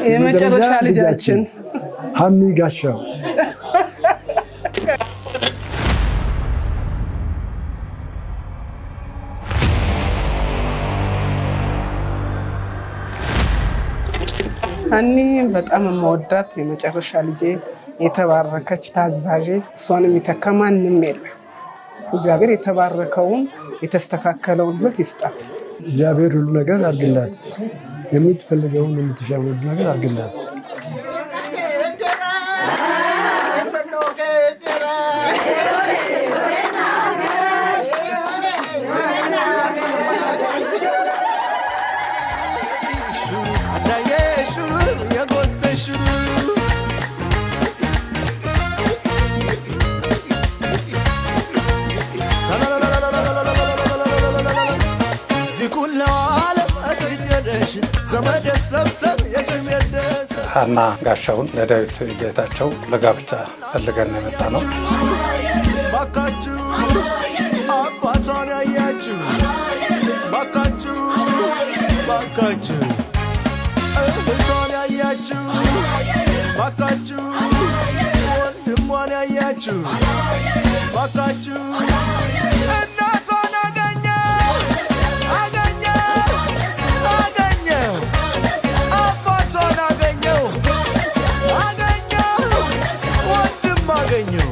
የመጨረሻ ልጃችን ሀኒ ጋሻው ሀኒ በጣም የምወዳት የመጨረሻ ልጄ የተባረከች ታዛዥ እሷን የሚተካ ማንም የለም። እግዚአብሔር የተባረከውን የተስተካከለውን ሕይወት ይስጣት። እግዚአብሔር ሁሉ ነገር አድርግላት። የምትፈልገውን የምትሻውን ሁሉ ነገር አድርግላት። ሀና ጋሻውን ለዳዊት ጌታቸው ለጋብቻ ፈልገን የመጣ ነው። ባካችሁ አባቷን ያያችሁ፣ ባካችሁ ባካችሁ እህቷን ያያችሁ፣ ባካችሁ ወንድሟን ያያችሁ፣ ባካችሁ እናቷን አገኘ አባቷን አገኘው ወንድም አገኘው።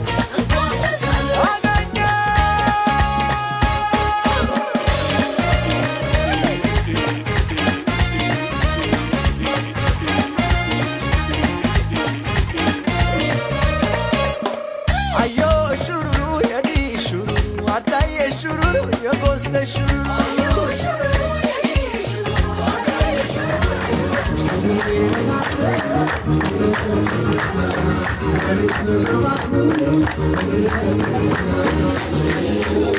Thank you.